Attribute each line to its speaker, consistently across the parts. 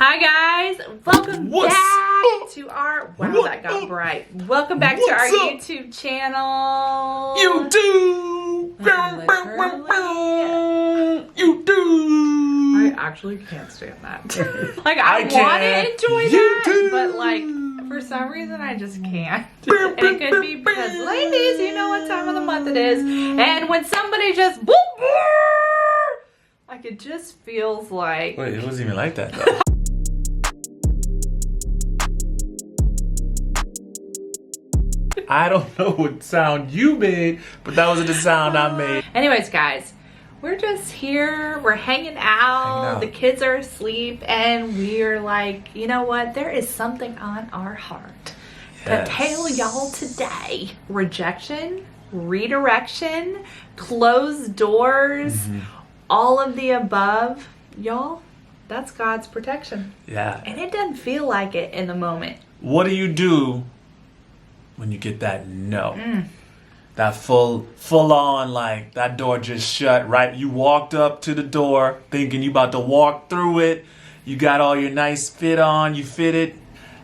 Speaker 1: Hi guys, welcome back to our, wow that got bright. Welcome back to our YouTube channel.
Speaker 2: YouTube! YouTube!
Speaker 1: I actually can't stand that. Like I want to enjoy that, but like for some reason I just can't. And it could be because ladies, you know what time of the month it is. And when somebody just boop, like it just feels like.
Speaker 2: Wait, it wasn't even like that though. I don't know what sound you made, but that wasn't the sound I made.
Speaker 1: Anyways, guys, we're just here. We're hanging out. The kids are asleep, and we're like, you know what? There is something on our heart to tell y'all today. Rejection, redirection, closed doors, all of the above. Y'all, that's God's protection.
Speaker 2: Yeah.
Speaker 1: And it doesn't feel like it in the moment.
Speaker 2: What do you do when you get that no? That full on, like that door just shut, right? You walked up to the door thinking you about to walk through it. You got all your nice fit on, you fit it.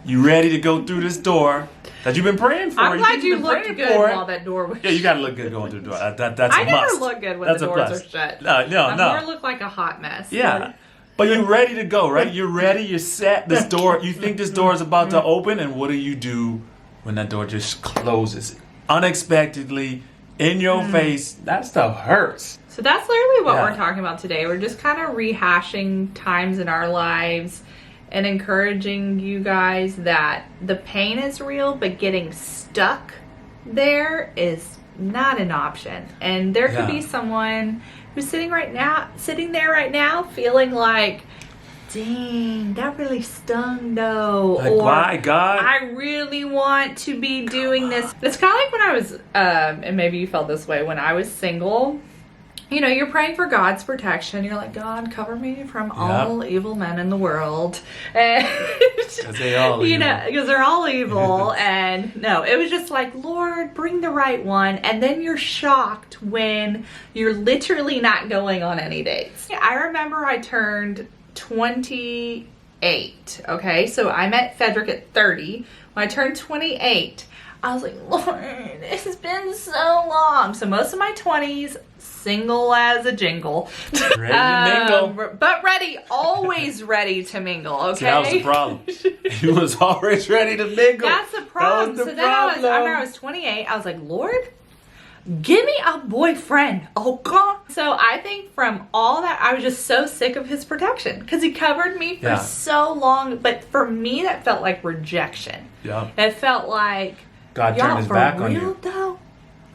Speaker 2: You ready to go through this door that you've been praying for.
Speaker 1: I'm glad you looked good while that door was shut.
Speaker 2: Yeah, you gotta look good going through the door. That's a must.
Speaker 1: I never look good when the doors are shut.
Speaker 2: No.
Speaker 1: I more look like a hot mess.
Speaker 2: Yeah. But you're ready to go, right? You're ready, you're set. This door, you think this door is about to open, and what do when that door just closes unexpectedly in your face? That stuff hurts.
Speaker 1: So that's literally what we're talking about today. We're just kind of rehashing times in our lives and encouraging you guys that the pain is real, but getting stuck there is not an option. And there could be someone who's sitting there right now feeling like, dang, that really stung though.
Speaker 2: Like,
Speaker 1: or
Speaker 2: why, God?
Speaker 1: I really want to be doing this. It's kind of like when I was, and maybe you felt this way, when I was single. You know, you're praying for God's protection. You're like, God, cover me from all evil men in the world. And
Speaker 2: because they all
Speaker 1: you know, because they're all evil. And no, it was just like, Lord, bring the right one. And then you're shocked when you're literally not going on any dates. I remember I turned 28. Okay, so I met Fedrick at 30. When I turned 28, I was like, Lord, this has been so long. So most of my 20s, single as a jingle.
Speaker 2: Ready to mingle.
Speaker 1: But ready, always ready to mingle, okay?
Speaker 2: See, that was the problem. He was always ready to mingle.
Speaker 1: That's the problem.
Speaker 2: That was the
Speaker 1: then I remember I was 28. I was like, Lord, give me a boyfriend, okay? So I think from all that, I was just so sick of his protection because he covered me for so long. But for me, that felt like rejection.
Speaker 2: Yeah.
Speaker 1: It felt like,
Speaker 2: God turned his back on you.
Speaker 1: Though?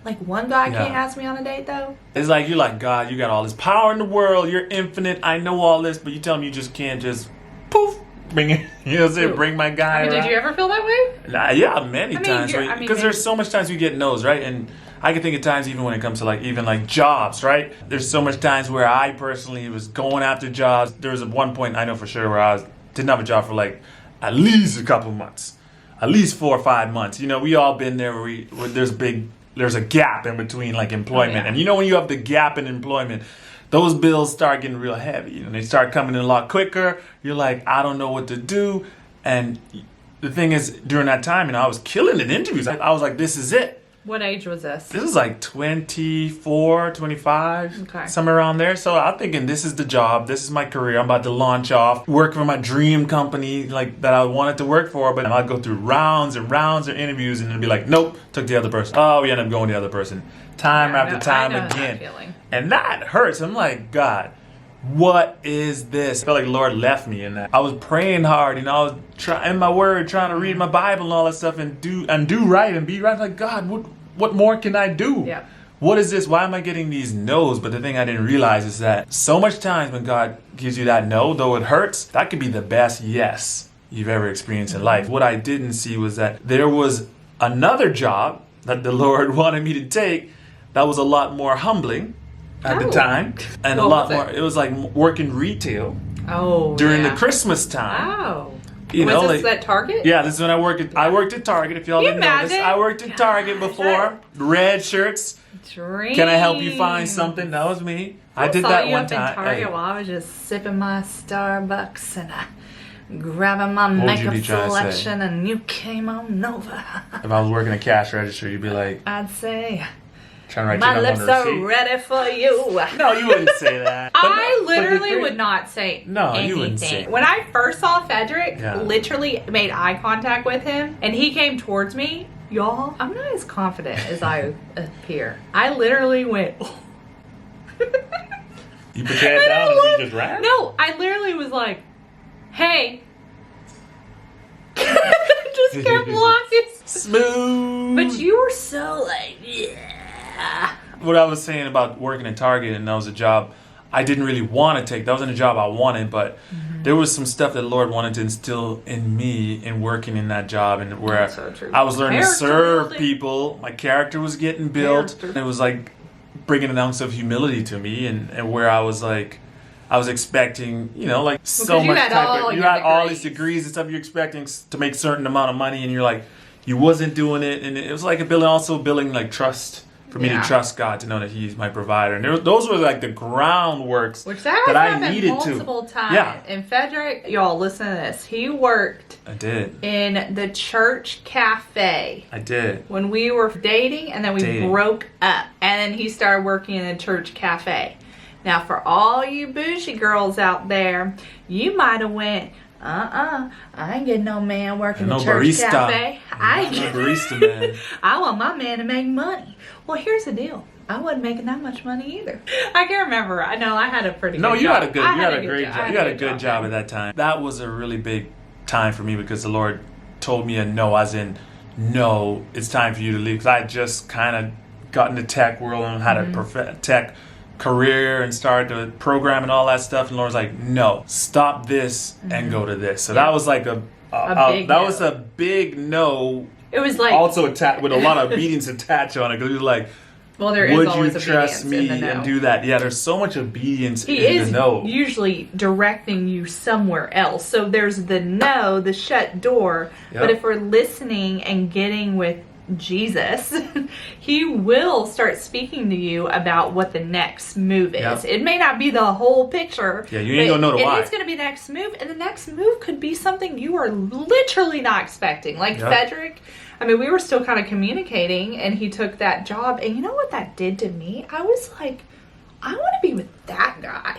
Speaker 1: Like one guy can't ask me on a date though?
Speaker 2: It's like, you're like, God, you got all this power in the world. You're infinite. I know all this, but you tell me you just can't just poof, bring it. You know what I'm saying? Bring my guy around.
Speaker 1: Did you ever feel that way?
Speaker 2: Yeah, many times. Right? Because there's so much times we get no's, right? And I can think of times even when it comes to like jobs, right? There's so much times where I personally was going after jobs. There was one point I know for sure where I didn't have a job for like at least a couple months. At least 4 or 5 months. You know, we all been there where there's a gap in between like employment. And you know when you have the gap in employment, those bills start getting real heavy. You know, they start coming in a lot quicker. You're like, I don't know what to do. And the thing is, during that time, you know, I was killing it in interviews. I was like, this is it.
Speaker 1: What age was this?
Speaker 2: This is like 24, 25, somewhere around there. So I'm thinking, this is the job. This is my career. I'm about to launch off, work for my dream company like that I wanted to work for. But I'd go through rounds and rounds of interviews and it'd be like, nope, took the other person. Oh, we end up going the other person. Time after time again. And that hurts. I'm like, God, what is this? I felt like the Lord left me in that. I was praying hard, you know, I was in my word, trying to read my Bible and all that stuff and do right and be right. I'm like, God, what more can I do?
Speaker 1: Yeah.
Speaker 2: What is this? Why am I getting these no's? But the thing I didn't realize is that so much times when God gives you that no, though it hurts, that could be the best yes you've ever experienced in life. What I didn't see was that there was another job that the Lord wanted me to take that was a lot more humbling at the time, and a lot more. It was like working retail. During the Christmas time. You know,
Speaker 1: was this at Target?
Speaker 2: Yeah, this is when I worked at Target. If y'all didn't know this, I worked at Target before. Red shirts. Can I help you find something? That was me. I did that one time.
Speaker 1: Target while I was just sipping my Starbucks and grabbing my
Speaker 2: What would you
Speaker 1: makeup
Speaker 2: be trying to say?
Speaker 1: selection and you came on over.
Speaker 2: If I was working a cash register, you'd be like,
Speaker 1: I'd say,
Speaker 2: trying to write
Speaker 1: my
Speaker 2: your
Speaker 1: lips
Speaker 2: number on the
Speaker 1: are
Speaker 2: receipt.
Speaker 1: ready for you.
Speaker 2: No, you wouldn't say that.
Speaker 1: I literally would not say
Speaker 2: No,
Speaker 1: anything.
Speaker 2: you wouldn't say.
Speaker 1: When I first saw Fedrick,
Speaker 2: Yeah.
Speaker 1: literally made eye contact with him, and he came towards me. Y'all, I'm not as confident as I appear. I literally went.
Speaker 2: You put your head down and you just ran?
Speaker 1: No, I literally was like, hey. Just kept walking.
Speaker 2: Smooth.
Speaker 1: But you were so like, yeah.
Speaker 2: What I was saying about working at Target, and that was a job I didn't really want to take. That wasn't a job I wanted, but there was some stuff that the Lord wanted to instill in me in working in that job, and where
Speaker 1: That's so true.
Speaker 2: I was learning to
Speaker 1: Character
Speaker 2: serve
Speaker 1: building.
Speaker 2: people. My character was getting built.
Speaker 1: Character.
Speaker 2: It was like bringing an ounce of humility to me, and where I was like, I was expecting, like so
Speaker 1: you
Speaker 2: much
Speaker 1: had
Speaker 2: type
Speaker 1: all
Speaker 2: of, you
Speaker 1: your
Speaker 2: had all these
Speaker 1: degrees.
Speaker 2: degrees and stuff. You're expecting to make a certain amount of money, and you're like, you wasn't doing it, and it was like building like trust. For me to
Speaker 1: Yeah.
Speaker 2: trust God, to know that He's my provider. And those were like the groundworks
Speaker 1: Which that
Speaker 2: I
Speaker 1: happened
Speaker 2: needed
Speaker 1: multiple
Speaker 2: to.
Speaker 1: times.
Speaker 2: Yeah.
Speaker 1: And Fedrick, y'all listen to this. He worked
Speaker 2: I did.
Speaker 1: in the church cafe
Speaker 2: I did.
Speaker 1: when we were dating, and then we
Speaker 2: Dating.
Speaker 1: broke up. And then he started working in the church cafe. Now, for all you bougie girls out there, you might have went, I ain't getting no man working
Speaker 2: No
Speaker 1: the church
Speaker 2: barista.
Speaker 1: cafe. I
Speaker 2: I'm
Speaker 1: ain't
Speaker 2: not a barista, man.
Speaker 1: I want my man to make money. Well, here's the deal. I wasn't making that much money either. I can't remember. I know I had a pretty
Speaker 2: No,
Speaker 1: good
Speaker 2: you
Speaker 1: job.
Speaker 2: had a great job. You had a good job
Speaker 1: then.
Speaker 2: at that time. That was a really big time for me because the Lord told me a no, as in, no, it's time for you to leave. Because I had just kind of got in the tech world and had a tech career and started to program and all that stuff. And the Lord was like, no, stop this and go to this. So that was like
Speaker 1: big
Speaker 2: that
Speaker 1: no.
Speaker 2: was a big no.
Speaker 1: It was like,
Speaker 2: Also attached with a lot of obedience attached on it, because he was like,
Speaker 1: well, there is
Speaker 2: would
Speaker 1: always
Speaker 2: you
Speaker 1: obedience
Speaker 2: trust me
Speaker 1: in the no.
Speaker 2: and do that? Yeah, there's so much obedience
Speaker 1: He
Speaker 2: in
Speaker 1: is
Speaker 2: the no.
Speaker 1: usually directing you somewhere else. So there's the no, the shut door.
Speaker 2: Yep.
Speaker 1: But if we're listening and getting with Jesus, he will start speaking to you about what the next move is.
Speaker 2: Yep.
Speaker 1: It may not be the whole picture.
Speaker 2: Yeah, you ain't gonna know the why.
Speaker 1: It is going to be the next move, and the next move could be something you are literally not expecting. Like
Speaker 2: Yep.
Speaker 1: Fedrick, I mean, we were still kind of communicating, and he took that job, and you know what that did to me? I was like, I want to be with that guy.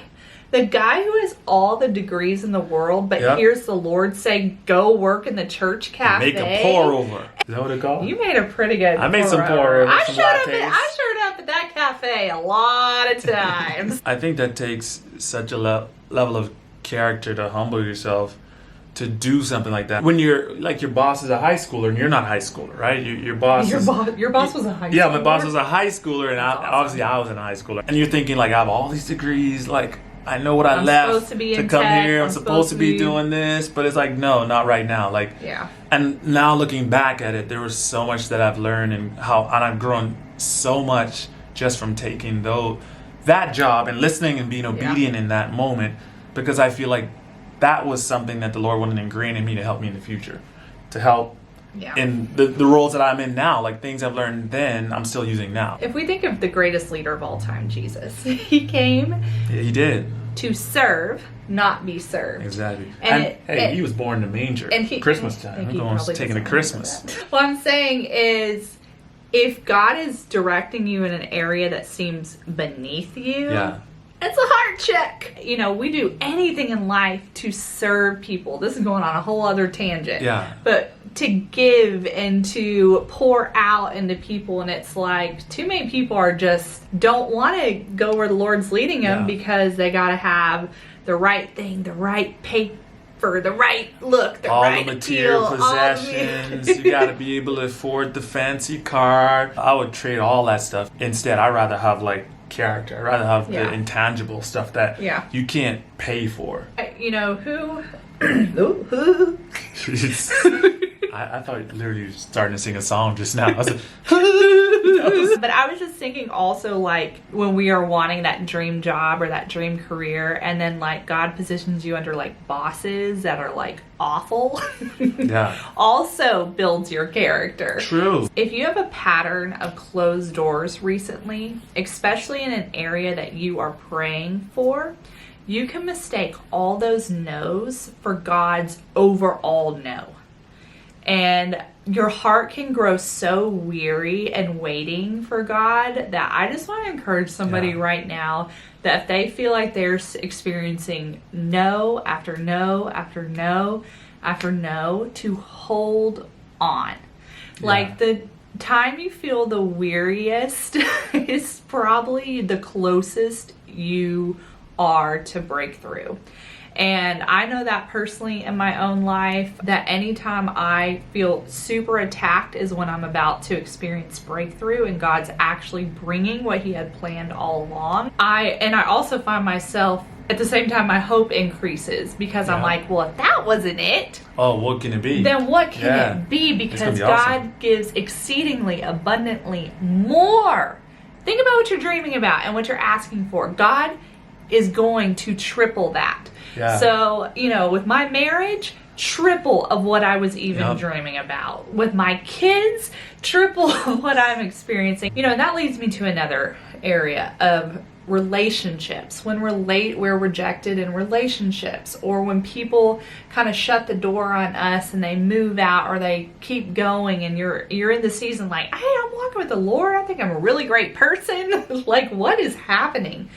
Speaker 1: The guy who has all the degrees in the world, but
Speaker 2: Yep.
Speaker 1: hears the Lord say, go work in the church cafe.
Speaker 2: Make a pour over. Is that what it called?
Speaker 1: You made a pretty good
Speaker 2: I made some
Speaker 1: pour-over.
Speaker 2: pour-over,
Speaker 1: I
Speaker 2: some
Speaker 1: showed up
Speaker 2: lattes.
Speaker 1: at that cafe a lot of times.
Speaker 2: I think that takes such a level of character to humble yourself to do something like that. When you're like, your boss is a high schooler and you're not a high schooler, right? Your boss
Speaker 1: Your
Speaker 2: is...
Speaker 1: boss was a high schooler.
Speaker 2: Yeah, my boss was a high schooler, and
Speaker 1: That's awesome.
Speaker 2: obviously I was in a high schooler. And you're thinking, like, I have all these degrees, like, I know what I
Speaker 1: I'm
Speaker 2: left
Speaker 1: supposed to be in
Speaker 2: come
Speaker 1: tech,
Speaker 2: here. I'm
Speaker 1: I'm
Speaker 2: supposed to be doing this, but it's like, no, not right now. Like,
Speaker 1: Yeah.
Speaker 2: and now looking back at it, there was so much that I've learned and I've grown so much just from taking that job and listening and being obedient in that moment, because I feel like that was something that the Lord wanted to ingrain in me to help me in the future, to help in the roles that I'm in now. Like, things I've learned then, I'm still using now.
Speaker 1: If we think of the greatest leader of all time, Jesus, he came
Speaker 2: Yeah, he did.
Speaker 1: to serve, not be served.
Speaker 2: Exactly.
Speaker 1: And
Speaker 2: He was born in the manger.
Speaker 1: And he,
Speaker 2: Christmas time.
Speaker 1: and
Speaker 2: I'm
Speaker 1: he
Speaker 2: going
Speaker 1: probably
Speaker 2: taking to
Speaker 1: doesn't
Speaker 2: Christmas.
Speaker 1: remember that. What I'm saying is, if God is directing you in an area that seems beneath you, it's a heart check. You know, we do anything in life to serve people. This is going on a whole other tangent.
Speaker 2: Yeah.
Speaker 1: But to give and to pour out into people, and it's like too many people are just don't want to go where the Lord's leading them because they got to have the right thing, the right paper, the right look, the
Speaker 2: all
Speaker 1: right
Speaker 2: the material
Speaker 1: deal,
Speaker 2: possessions. You got to be able to afford the fancy car. I would trade all that stuff. Instead, I'd rather have like character. I'd rather have the intangible stuff that you can't pay for.
Speaker 1: You know who?
Speaker 2: I thought literally you were starting to sing a song just now. I was like,
Speaker 1: But I was just thinking also, like, when we are wanting that dream job or that dream career, and then like God positions you under like bosses that are like awful, also builds your character.
Speaker 2: True.
Speaker 1: If you have a pattern of closed doors recently, especially in an area that you are praying for, you can mistake all those no's for God's overall no. And your heart can grow so weary and waiting for God that I just want to encourage somebody right now that if they feel like they're experiencing no after no after no after no, to hold on. Like the time you feel the weariest is probably the closest you are to breakthrough. And I know that personally in my own life, that anytime I feel super attacked is when I'm about to experience breakthrough and God's actually bringing what he had planned all along. I also find myself, at the same time, my hope increases because I'm like, well, if that wasn't it,
Speaker 2: oh, what can it be?
Speaker 1: Then what can it be? Because God gives exceedingly abundantly more. Think about what you're dreaming about and what you're asking for. God is going to triple that. Yeah. So, with my marriage, triple of what I was even dreaming about. With my kids, triple of what I'm experiencing. And that leads me to another area of relationships. When we're rejected in relationships, or when people kind of shut the door on us and they move out, or they keep going, and you're in the season like, hey, I'm walking with the Lord. I think I'm a really great person. Like, what is happening?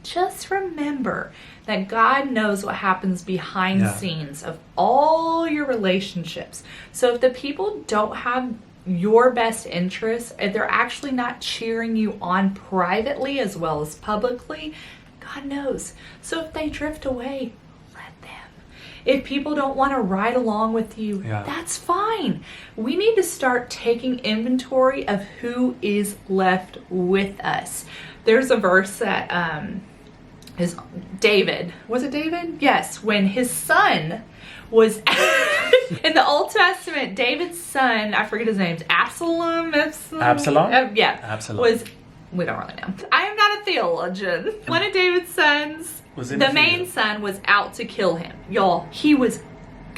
Speaker 1: Just remember that God knows what happens behind the scenes of all your relationships. So if the people don't have your best interests, if they're actually not cheering you on privately as well as publicly, God knows. So if they drift away, let them. If people don't want to ride along with you, that's fine. We need to start taking inventory of who is left with us. There's a verse that is David. Was it David? Yes. When his son was in the Old Testament, David's son, I forget his name, Absalom?
Speaker 2: Absalom?
Speaker 1: Was, we don't really know. I am not a theologian. One of David's sons, the main son, was out to kill him. Y'all, he was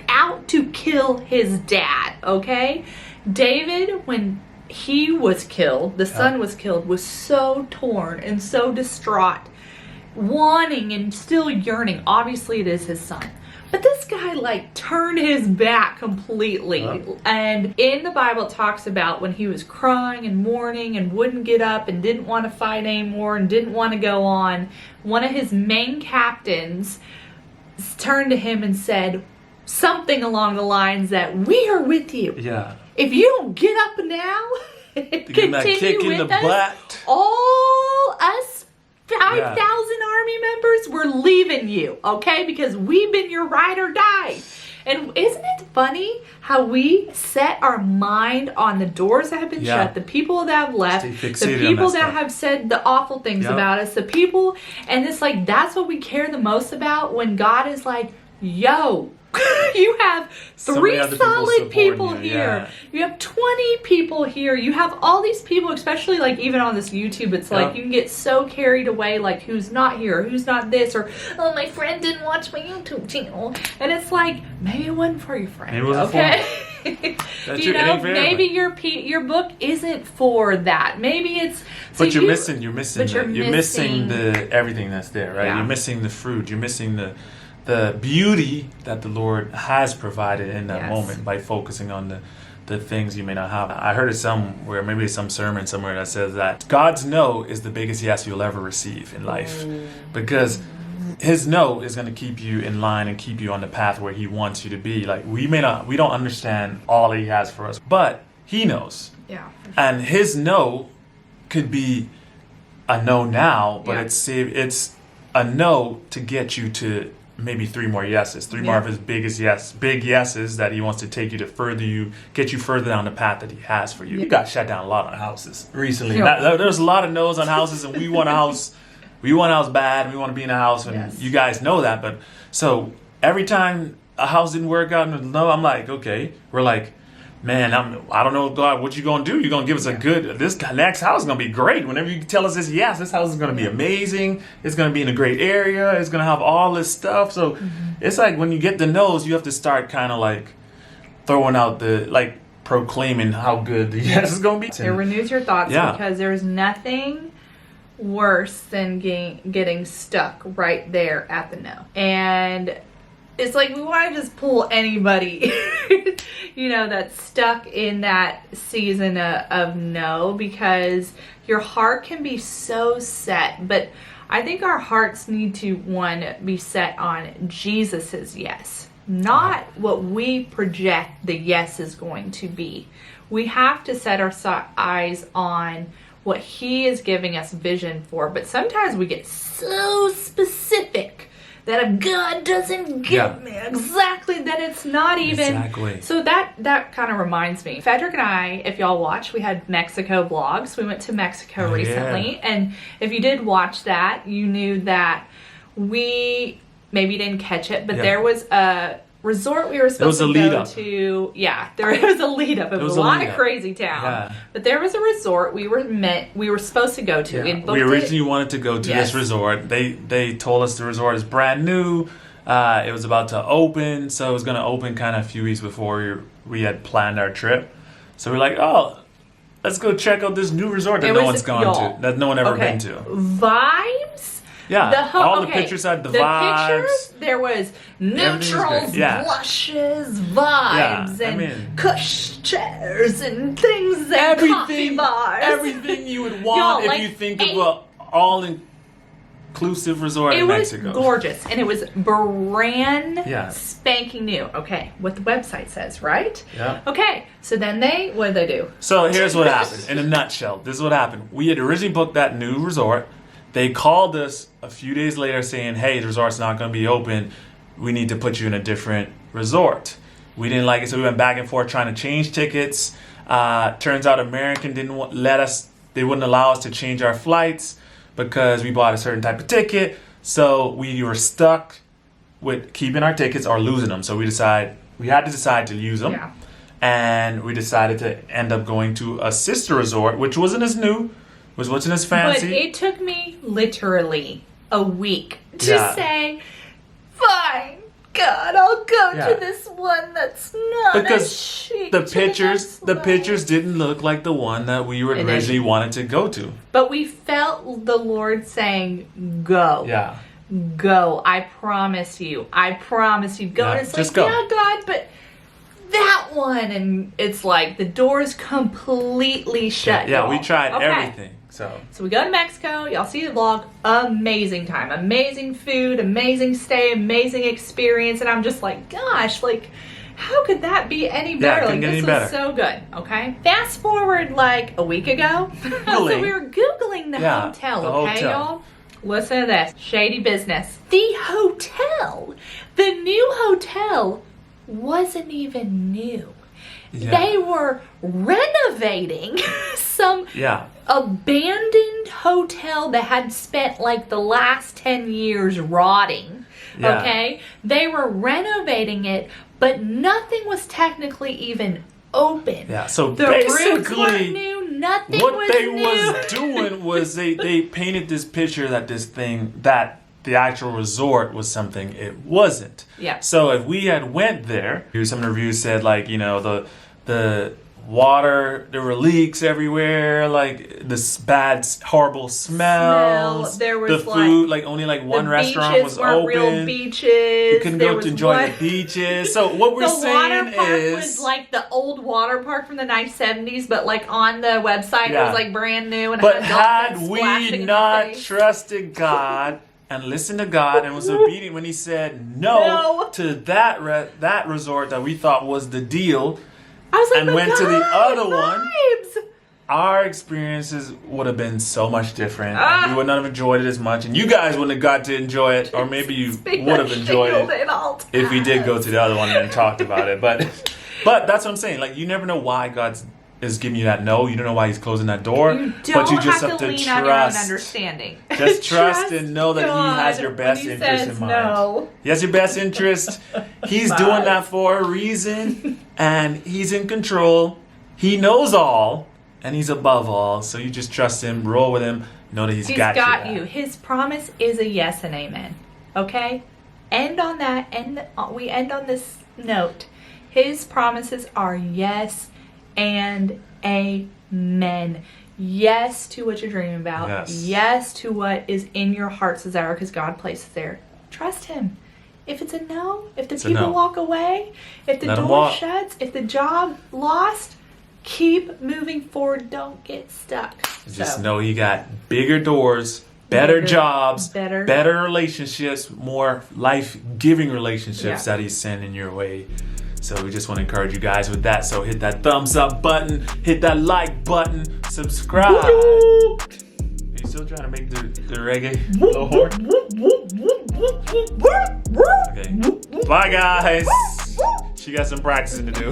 Speaker 1: out to kill his dad, okay? David, when he was killed, the son was killed, was so torn and so distraught, wanting and still yearning. Obviously it is his son, but this guy turned his back completely. And in the Bible it talks about when he was crying and mourning and wouldn't get up and didn't want to fight anymore and didn't want to go on, one of his main captains turned to him and said something along the lines that, we are with you. If you don't get up now continue with us, butt. All us 5,000 army members, we're leaving you, okay? Because we've been your ride or die. And isn't it funny how we set our mind on the doors that have been shut, the people that have left, the people that have said the awful things about us, the people, and it's like, that's what we care the most about, when God is like, yo, you have 3 solid people here. You have 20 people here. You have all these people, especially even on this YouTube, it's like you can get so carried away, who's not here, who's not this, or, oh, my friend didn't watch my YouTube channel. And it's like, maybe it wasn't for your friend. Maybe it wasn't for maybe your book isn't for that. Maybe it's...
Speaker 2: But you're missing the everything that's there, right? You're missing the fruit. You're missing the beauty that the Lord has provided in that moment by focusing on the things you may not have. I heard it somewhere, maybe some sermon somewhere, that says that God's no is the biggest yes you'll ever receive in life. Because his no is going to keep you in line and keep you on the path where he wants you to be. We don't understand all he has for us, but he knows. Yeah. And his no could be a no now, but it's a no to get you to maybe 3 more yeses, 3 more of his big yeses that he wants to take you to get you further down the path that he has for you. You got shut down a lot on houses recently. There's a lot of no's on houses, and we want a house. We want a house bad. We want to be in a house, and you guys know that. But so every time a house didn't work out, no, I'm like, okay, we're like, man, I don't know, God, what you gonna do? You gonna give us this next house is gonna be great. Whenever you tell us this house is gonna be amazing. It's gonna be in a great area. It's gonna have all this stuff. So it's like when you get the no's, you have to start kind of throwing out proclaiming how good the yes is gonna be.
Speaker 1: It renews your thoughts because there's nothing worse than getting stuck right there at the no. And it's like we want to just pull anybody, that's stuck in that season of no, because your heart can be so set. But I think our hearts need to, be set on Jesus's yes, not what we project the yes is going to be. We have to set our eyes on what he is giving us vision for. But sometimes we get so specific that if God doesn't give me exactly, then it's not even.
Speaker 2: Exactly.
Speaker 1: So that kind of reminds me. Fedrick and I, if y'all watched, we had Mexico vlogs. We went to Mexico recently. Yeah. And if you did watch that, you knew that we maybe didn't catch it, but there was a resort we were supposed to go to. Yeah, there was a lead up. It was a lot of crazy town. Yeah. But there was a resort we were supposed to go to.
Speaker 2: Yeah. We originally wanted to go to this resort. They told us the resort is brand new. It was about to open, so it was going to open kind of a few weeks before we had planned our trip. So we're like, oh, let's go check out this new resort that no one's gone to, that no one ever been to.
Speaker 1: Vibes.
Speaker 2: Yeah, all the pictures had the vibes.
Speaker 1: Pictures, there was neutrals, blushes, vibes, and cush chairs and things and coffee bars.
Speaker 2: Everything you would want if you think of an all-inclusive resort in Mexico.
Speaker 1: It was gorgeous, and it was brand spanking new. Okay, what the website says, right?
Speaker 2: Yeah.
Speaker 1: Okay, so then what did they do?
Speaker 2: So here's what happened. In a nutshell, this is what happened. We had originally booked that new resort. They called us a few days later saying, hey, the resort's not going to be open. We need to put you in a different resort. We didn't like it, so we went back and forth trying to change tickets. Turns out American didn't let us, they wouldn't allow us to change our flights because we bought a certain type of ticket. So we were stuck with keeping our tickets or losing them. So we had to decide to use them. Yeah. And we decided to end up going to a sister resort, which wasn't as new. Wasn't as fancy.
Speaker 1: But it took me literally a week to say, fine, God, I'll go to this one that's not
Speaker 2: because
Speaker 1: as chic.
Speaker 2: The pictures didn't look like the one that we originally wanted to go to.
Speaker 1: But we felt the Lord saying, go.
Speaker 2: Yeah.
Speaker 1: Go. I promise you. Go. And it's like,
Speaker 2: go.
Speaker 1: Yeah, God, but that one. And it's like the door's completely shut.
Speaker 2: Yeah, we tried everything. So
Speaker 1: we go to Mexico. Y'all see the vlog. Amazing time. Amazing food. Amazing stay. Amazing experience. And I'm just like, gosh, like, how could that be any better? Like, this was so good. Okay. Fast forward like a week ago. So we were Googling the hotel. Okay, y'all? Listen to this. Shady business. The hotel. The new hotel wasn't even new. Yeah. They were renovating some abandoned hotel that had spent like the last 10 years rotting. Yeah. Okay? They were renovating it, but nothing was technically even open.
Speaker 2: Yeah, so
Speaker 1: the
Speaker 2: basically
Speaker 1: weren't new, nothing
Speaker 2: what
Speaker 1: was
Speaker 2: they
Speaker 1: new.
Speaker 2: was doing was they painted this picture that that the actual resort was something it wasn't.
Speaker 1: Yeah.
Speaker 2: So if we had went there, some reviews said like, the water, there were leaks everywhere, like this bad, horrible smells.
Speaker 1: There was
Speaker 2: the food, like only like one restaurant was open.
Speaker 1: Real beaches.
Speaker 2: You couldn't go to enjoy the beaches. So what we're saying
Speaker 1: water park
Speaker 2: is,
Speaker 1: was like the old water park from the 1970s, but like on the website it was like brand new. And
Speaker 2: had we not trusted God and listened to God and was obedient when He said no to that resort that we thought was the deal.
Speaker 1: I was like,
Speaker 2: and went to the other one, our experiences would have been so much different. We would not have enjoyed it as much, and you guys wouldn't have got to enjoy it, or maybe you would have enjoyed it if we did go to the other one and talked about it. But that's what I'm saying. Like, you never know why God is giving you that no. You don't know why He's closing that door.
Speaker 1: But you just have to lean on your own understanding.
Speaker 2: Just trust and know that He has your best interest in mind.
Speaker 1: No.
Speaker 2: He has your best interest. He's doing that for a reason, and He's in control. He knows all, and He's above all. So you just trust Him, roll with Him, know that He's got
Speaker 1: you. His promise is a yes and amen. Okay? End on that, and we end on this note. His promises are yes and amen. yes to what you're dreaming about. Yes to what is in your heart's desire, because God placed it there. Trust Him. If it's a no, if the people walk away, if the door shuts, if the job lost, keep moving forward. Don't get stuck.
Speaker 2: Just know you got bigger doors, better jobs, better relationships, more life-giving relationships that He's sending your way. So we just want to encourage you guys with that. So hit that thumbs up button, hit that like button, subscribe. Are you still trying to make the reggae little horn? Okay. Bye guys. She got some practicing to do.